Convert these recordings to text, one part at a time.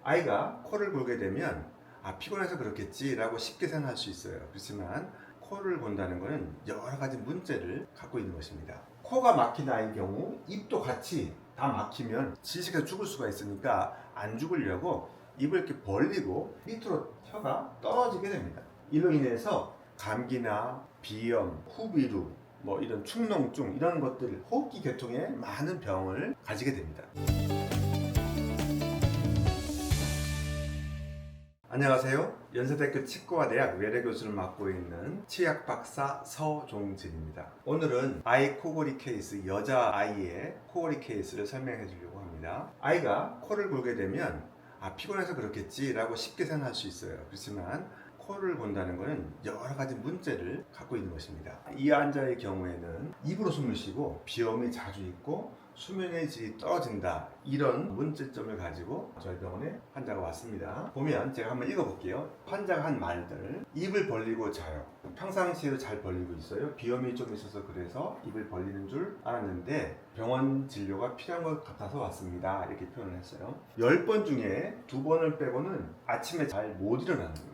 아이가 코를 골게 되면 피곤해서 그렇겠지 라고 쉽게 생각할 수 있어요. 그렇지만 코를 곤다는 것은 여러 가지 문제를 갖고 있는 것입니다. 코가 막힌 아이의 경우 입도 같이 다 막히면 질식해서 죽을 수가 있으니까 안 죽으려고 입을 이렇게 벌리고 밑으로 혀가 떨어지게 됩니다. 이로 인해서 감기나 비염, 후비루, 이런 축농증 이런 것들, 호흡기 계통에 많은 병을 가지게 됩니다. 안녕하세요. 연세대학교 치과대학 외래교수를 맡고 있는 치약 박사 서종진입니다. 오늘은 아이 코골이 케이스, 여자아이의 코골이 케이스를 설명해 주려고 합니다. 아이가 코를 골게 되면 피곤해서 그렇겠지 라고 쉽게 생각할 수 있어요. 그렇지만 코를 곤다는 것은 여러 가지 문제를 갖고 있는 것입니다. 이 환자의 경우에는 입으로 숨을 쉬고 비염이 자주 있고 수면의 질이 떨어진다, 이런 문제점을 가지고 저희 병원에 환자가 왔습니다. 보면 제가 한번 읽어볼게요. 환자가 한 말들: 입을 벌리고 자요. 평상시에도 잘 벌리고 있어요. 비염이 좀 있어서 그래서 입을 벌리는 줄 알았는데 병원 진료가 필요한 것 같아서 왔습니다, 이렇게 표현을 했어요. 10번 중에 2번을 빼고는 아침에 잘 못 일어나는 겁니다.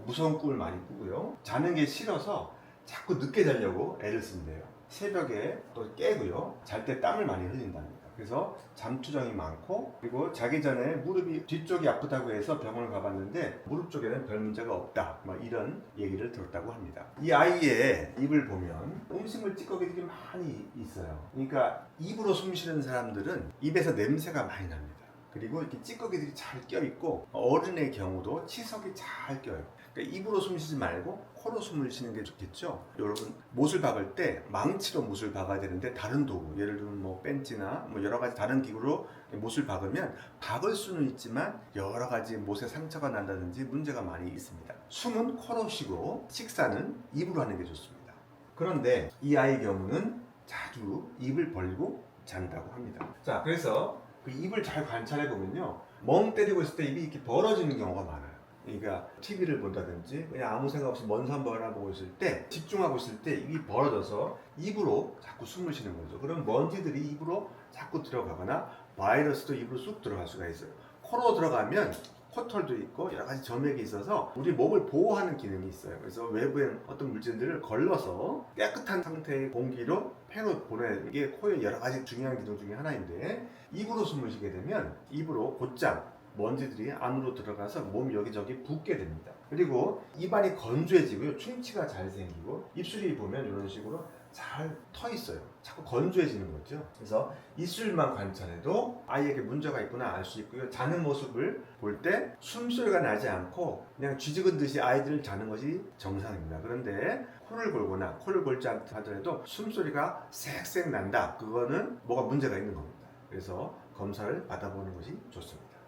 무서운 꿈을 많이 꾸고요. 자는 게 싫어서 자꾸 늦게 자려고 애를 쓴대요. 새벽에 또 깨고요. 잘 때 땀을 많이 흘린답니다. 그래서 잠투정이 많고, 그리고 자기 전에 무릎이 뒤쪽이 아프다고 해서 병원을 가봤는데 무릎 쪽에는 별 문제가 없다, 이런 얘기를 들었다고 합니다. 이 아이의 입을 보면 음식물 찌꺼기들이 많이 있어요. 그러니까 입으로 숨 쉬는 사람들은 입에서 냄새가 많이 납니다. 그리고 이렇게 찌꺼기들이 잘 껴있고, 어른의 경우도 치석이 잘 껴요. 그러니까 입으로 숨 쉬지 말고 코로 숨을 쉬는 게 좋겠죠. 여러분, 못을 박을 때 망치로 못을 박아야 되는데 다른 도구, 예를 들면 벤치나 여러 가지 다른 기구로 못을 박으면 박을 수는 있지만 여러 가지 못에 상처가 난다든지 문제가 많이 있습니다. 숨은 코로 쉬고 식사는 입으로 하는 게 좋습니다. 그런데 이 아이의 경우는 자주 입을 벌리고 잔다고 합니다. 자, 그래서 그 입을 잘 관찰해 보면요, 멍 때리고 있을 때 입이 이렇게 벌어지는 경우가 많아요. 그러니까 TV를 본다든지 그냥 아무 생각 없이 먼 산 바라보고 있을 때, 집중하고 있을 때 입이 벌어져서 입으로 자꾸 숨을 쉬는 거죠. 그럼 먼지들이 입으로 자꾸 들어가거나 바이러스도 입으로 쑥 들어갈 수가 있어요. 코로 들어가면 코털도 있고 여러 가지 점액이 있어서 우리 몸을 보호하는 기능이 있어요. 그래서 외부에 어떤 물질들을 걸러서 깨끗한 상태의 공기로 폐로 보내는 게 코의 여러 가지 중요한 기능 중에 하나인데, 입으로 숨을 쉬게 되면 입으로 곧장 먼지들이 안으로 들어가서 몸 여기저기 붓게 됩니다. 그리고 입안이 건조해지고요, 충치가 잘 생기고, 입술이 보면 이런 식으로 잘 터 있어요. 자꾸 건조해지는 거죠. 그래서 입술만 관찰해도 아이에게 문제가 있구나 알 수 있고요. 자는 모습을 볼 때 숨소리가 나지 않고 그냥 쥐죽은 듯이 아이들을 자는 것이 정상입니다. 그런데 코를 골거나 코를 골지 않다 하더라도 숨소리가 쌕쌕 난다, 그거는 뭐가 문제가 있는 겁니다. 그래서 검사를 받아보는 것이 좋습니다.